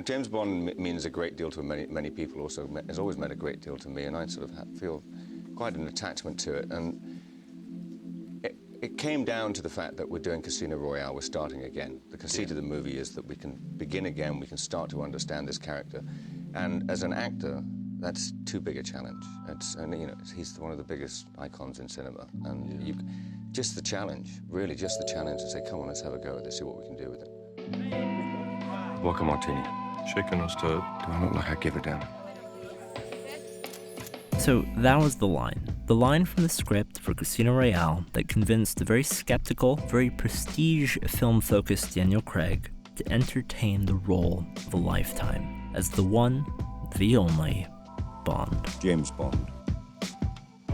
James Bond means a great deal to many people. Also, has always meant a great deal to me, and I sort of feel quite an attachment to it. And it came down to the fact that we're doing Casino Royale. We're starting again. The conceit of the movie is that we can begin again. We can start to understand this character, and as an actor, that's too big a challenge. He's one of the biggest icons in cinema, and just the challenge, really, just the challenge to say, come on, let's have a go at this, see what we can do with it. Welcome, Martini. Shaken or stirred? Do I look like I give a damn? So that was the line from the script for Casino Royale that convinced the very skeptical, very prestige film-focused Daniel Craig to entertain the role of a lifetime as the one, the only, Bond. James Bond.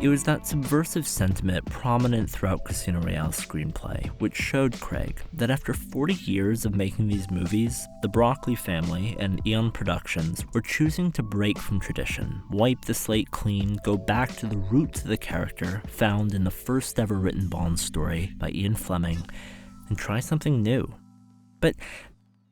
It was that subversive sentiment prominent throughout Casino Royale's screenplay, which showed Craig that after 40 years of making these movies, the Broccoli family and Eon Productions were choosing to break from tradition, wipe the slate clean, go back to the roots of the character found in the first ever written Bond story by Ian Fleming, and try something new. But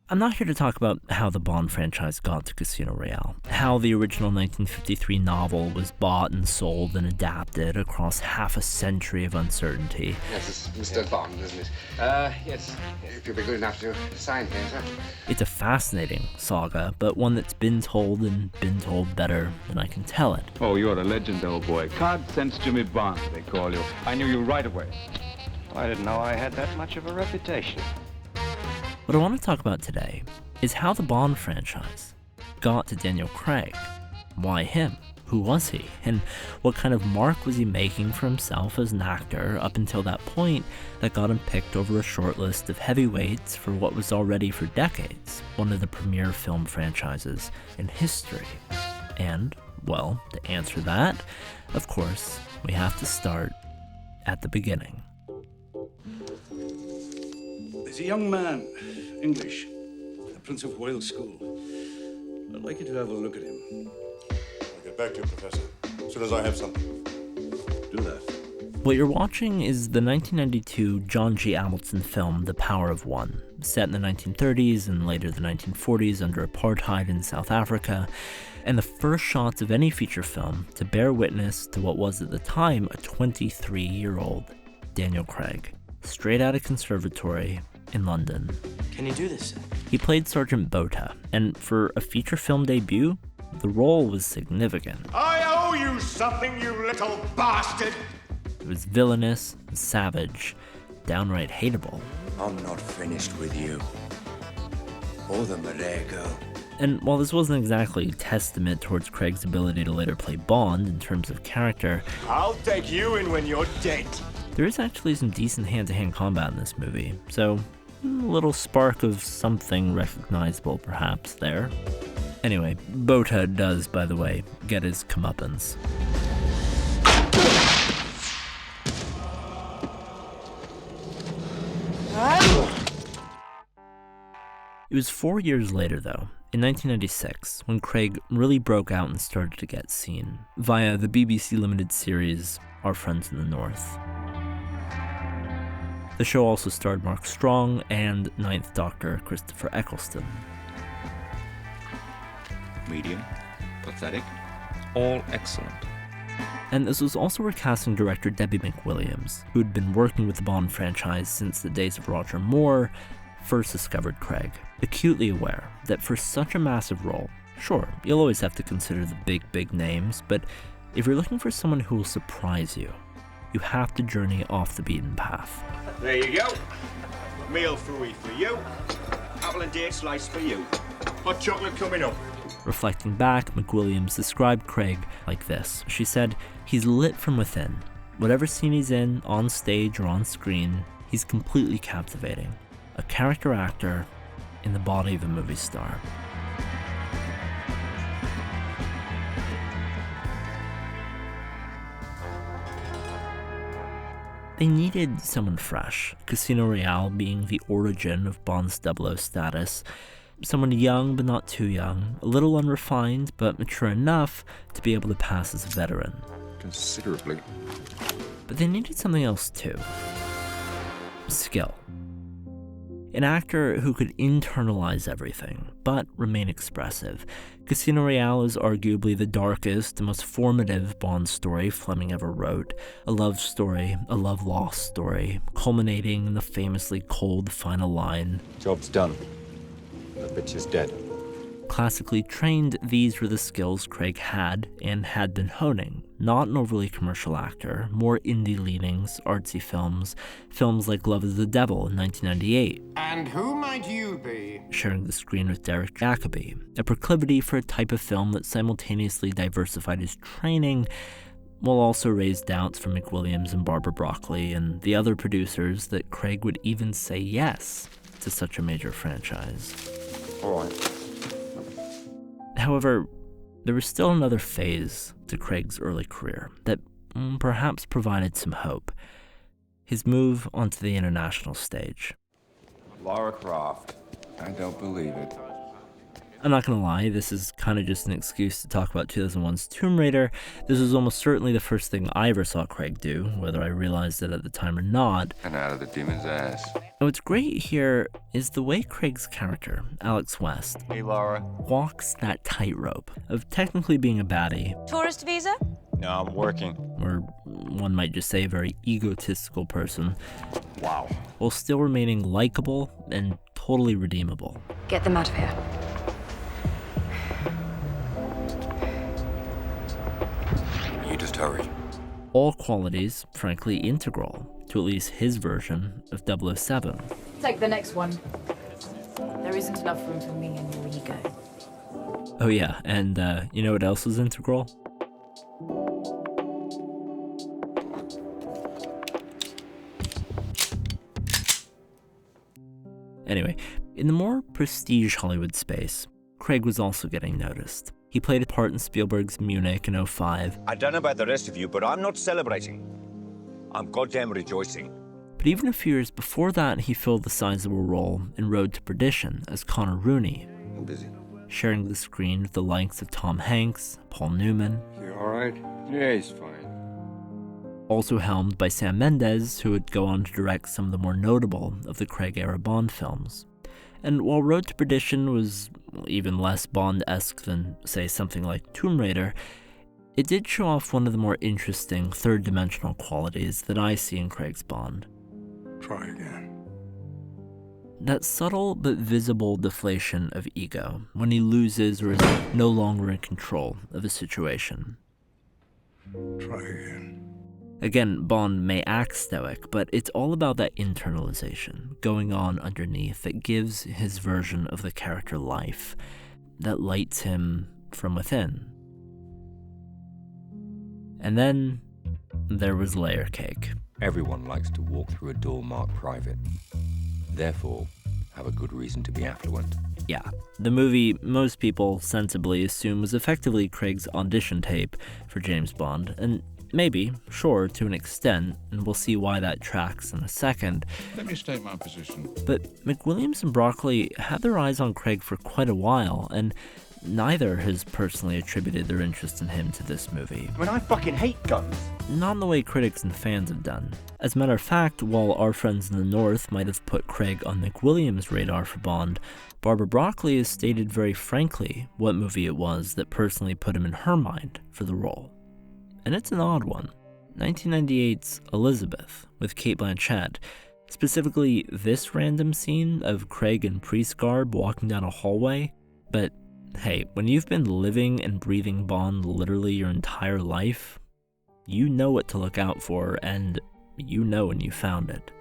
I'm not here to talk about how the Bond franchise got to Casino Royale, how the original 1953 novel was bought and sold and adapted across half a century of uncertainty. Yes, it's Mr. Bond, isn't it? Yes, if you'll be good enough to sign here, sir. It's a fascinating saga, but one that's been told and been told better than I can tell it. Oh, you're a legend, old boy. Card sense Jimmy Bond, they call you. I knew you right away. I didn't know I had that much of a reputation. What I want to talk about today is how the Bond franchise got to Daniel Craig. Why him? Who was he? And what kind of mark was he making for himself as an actor up until that point that got him picked over a short list of heavyweights for what was already for decades one of the premier film franchises in history? And, well, to answer that, of course, we have to start at the beginning. There's a young man, English, at the Prince of Wales School. I'd like you to have a look at him. I'll get back to you, Professor, as soon as I have something. Do that. What you're watching is the 1992 John G. Avildsen film The Power of One, set in the 1930s and later the 1940s under apartheid in South Africa, and the first shots of any feature film to bear witness to what was at the time a 23-year-old Daniel Craig, straight out of conservatory in London. Can you do this, sir? He played Sergeant Botha, and for a feature film debut, the role was significant. I owe you something, you little bastard! It was villainous, savage, downright hateable. I'm not finished with you. Or the Malay girl. And while this wasn't exactly a testament towards Craig's ability to later play Bond in terms of character, I'll take you in when you're dead. There is actually some decent hand-to-hand combat in this movie, so a little spark of something recognizable perhaps there. Anyway, Botha does, by the way, get his comeuppance. It was 4 years later, though, in 1996, when Craig really broke out and started to get seen, via the BBC limited series Our Friends in the North. The show also starred Mark Strong and Ninth Doctor Christopher Eccleston. Medium, pathetic. All excellent. And this was also where casting director Debbie McWilliams, who had been working with the Bond franchise since the days of Roger Moore, first discovered Craig, acutely aware that for such a massive role, sure, you'll always have to consider the big names, but if you're looking for someone who will surprise you, you have to journey off the beaten path. There you go. Meal free for you. Apple and date slice for you. Hot chocolate coming up. Reflecting back, McWilliams described Craig like this. She said, he's lit from within. Whatever scene he's in, on stage or on screen, he's completely captivating. A character actor in the body of a movie star. They needed someone fresh, Casino Royale being the origin of Bond's 00 status. Someone young but not too young, a little unrefined but mature enough to be able to pass as a veteran. Considerably. But they needed something else too. Skill. An actor who could internalize everything, but remain expressive. Casino Royale is arguably the darkest and most formative Bond story Fleming ever wrote. A love story, a love-lost story, culminating in the famously cold final line, Job's done. The bitch is dead. Classically trained, these were the skills Craig had and had been honing. Not an overly commercial actor, more indie leanings, artsy films like Love is the Devil in 1998. And who might you be? Sharing the screen with Derek Jacobi, a proclivity for a type of film that simultaneously diversified his training, while also raised doubts from McWilliams and Barbara Broccoli and the other producers that Craig would even say yes to such a major franchise. All right. However, there was still another phase to Craig's early career that perhaps provided some hope. His move onto the international stage. Lara Croft. I don't believe it. I'm not gonna lie, this is kind of just an excuse to talk about 2001's Tomb Raider. This was almost certainly the first thing I ever saw Craig do, whether I realized it at the time or not. And out of the demon's ass. And what's great here is the way Craig's character, Alex West, Hey, Laura. walks that tightrope of technically being a baddie, Tourist visa? No, I'm working. or one might just say a very egotistical person, Wow. while still remaining likable and totally redeemable. Get them out of here. You just hurry. All qualities, frankly, integral to at least his version of 007. Take the next one. There isn't enough room for me and your ego. Oh yeah, and you know what else was integral? Anyway, in the more prestige Hollywood space, Craig was also getting noticed. He played a part in Spielberg's Munich in 2005. I don't know about the rest of you, but I'm not celebrating. I'm goddamn rejoicing. But even a few years before that, he filled the sizable role in Road to Perdition as Connor Rooney, I'm busy. sharing the screen with the likes of Tom Hanks, Paul Newman. You all right? Yeah, he's fine. Also helmed by Sam Mendes, who would go on to direct some of the more notable of the Craig-era Bond films. And while Road to Perdition was even less Bond-esque than, say, something like Tomb Raider, it did show off one of the more interesting third-dimensional qualities that I see in Craig's Bond. Try again. That subtle but visible deflation of ego when he loses or is no longer in control of a situation. Try again. Again, Bond may act stoic, but it's all about that internalization going on underneath that gives his version of the character life, that lights him from within. And then there was Layer Cake. Everyone likes to walk through a door marked private. Therefore, have a good reason to be affluent. Yeah, the movie most people sensibly assume was effectively Craig's audition tape for James Bond, and maybe, sure, to an extent, and we'll see why that tracks in a second. Let me state my position. But McWilliams and Broccoli had their eyes on Craig for quite a while, and neither has personally attributed their interest in him to this movie. I mean, I fucking hate guns. Not in the way critics and fans have done. As a matter of fact, while our friends in the North might have put Craig on McWilliams' radar for Bond, Barbara Broccoli has stated very frankly what movie it was that personally put him in her mind for the role. And it's an odd one. 1998's Elizabeth with Cate Blanchett. Specifically, this random scene of Craig in priest garb walking down a hallway. But hey, when you've been living and breathing Bond literally your entire life, you know what to look out for, and you know when you found it.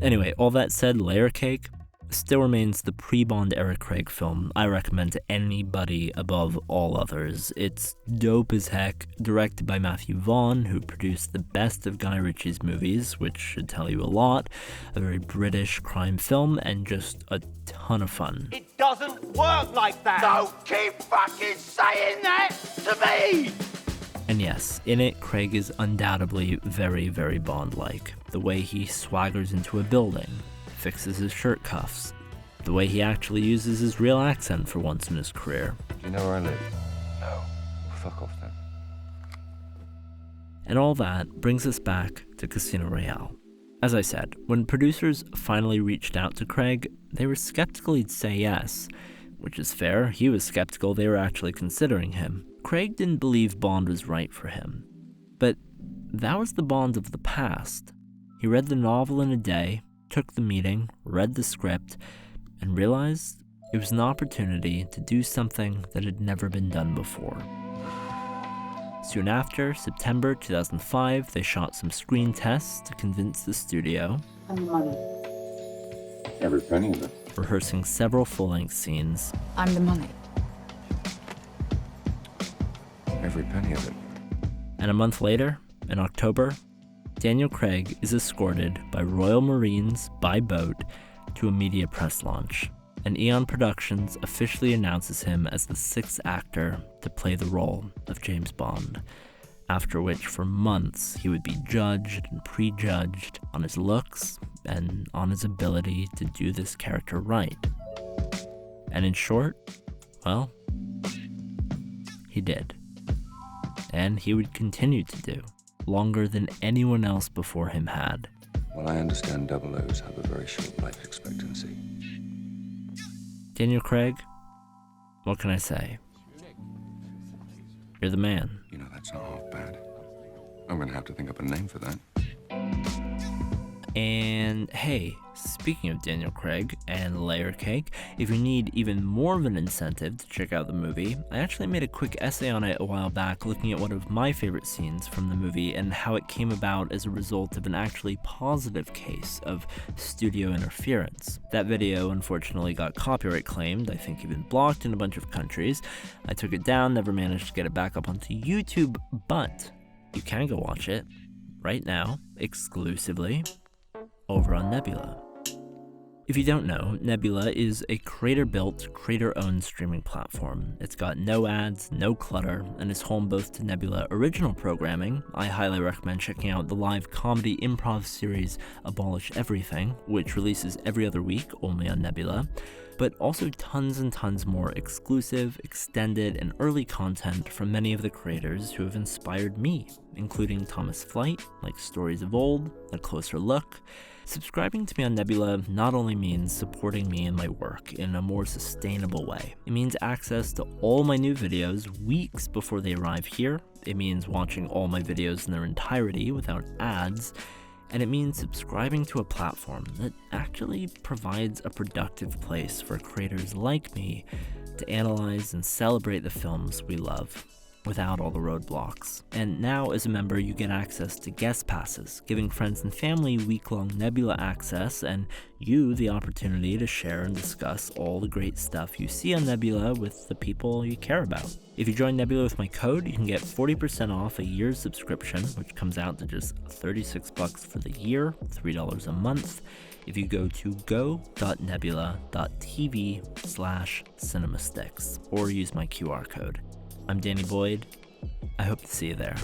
Anyway, all that said, Layer Cake still remains the pre-Bond era Craig film I recommend to anybody above all others. It's dope as heck, directed by Matthew Vaughn, who produced the best of Guy Ritchie's movies, which should tell you a lot, a very British crime film, and just a ton of fun. It doesn't work like that. Don't keep fucking saying that to me. And yes, in it, Craig is undoubtedly very, very Bond-like. The way he swaggers into a building, fixes his shirt cuffs, the way he actually uses his real accent for once in his career. Do you know where I live? No. Well, fuck off then. And all that brings us back to Casino Royale. As I said, when producers finally reached out to Craig, they were skeptical he'd say yes, which is fair. He was skeptical they were actually considering him. Craig didn't believe Bond was right for him. But that was the Bond of the past. He read the novel in a day, took the meeting, read the script, and realized it was an opportunity to do something that had never been done before. Soon after, September 2005, they shot some screen tests to convince the studio. I'm the money. Every penny of it. Rehearsing several full-length scenes. I'm the money. Every penny of it. And a month later, in October, Daniel Craig is escorted by Royal Marines by boat to a media press launch, and Eon Productions officially announces him as the 6th actor to play the role of James Bond, after which for months he would be judged and prejudged on his looks and on his ability to do this character right. And in short, well, he did. And he would continue to do, longer than anyone else before him had. Well, I understand double O's have a very short life expectancy. Daniel Craig, what can I say? You're the man. You know, that's not half bad. I'm gonna have to think up a name for that. And hey, speaking of Daniel Craig and Layer Cake, if you need even more of an incentive to check out the movie, I actually made a quick essay on it a while back looking at one of my favorite scenes from the movie and how it came about as a result of an actually positive case of studio interference. That video unfortunately got copyright claimed, I think even blocked in a bunch of countries. I took it down, never managed to get it back up onto YouTube, but you can go watch it right now, exclusively, over on Nebula. If you don't know, Nebula is a creator-built, creator-owned streaming platform. It's got no ads, no clutter, and is home both to Nebula original programming. I highly recommend checking out the live comedy improv series Abolish Everything, which releases every other week only on Nebula, but also tons and tons more exclusive, extended, and early content from many of the creators who have inspired me, including Thomas Flight, like Stories of Old, A Closer Look. Subscribing to me on Nebula not only means supporting me and my work in a more sustainable way. It means access to all my new videos weeks before they arrive here. It means watching all my videos in their entirety without ads. And it means subscribing to a platform that actually provides a productive place for creators like me to analyze and celebrate the films we love without all the roadblocks. And now as a member, you get access to guest passes, giving friends and family week-long Nebula access and you the opportunity to share and discuss all the great stuff you see on Nebula with the people you care about. If you join Nebula with my code, you can get 40% off a year's subscription, which comes out to just $36 for the year, $3 a month, if you go to go.nebula.tv/CinemaStix or use my QR code. I'm Danny Boyd. I hope to see you there.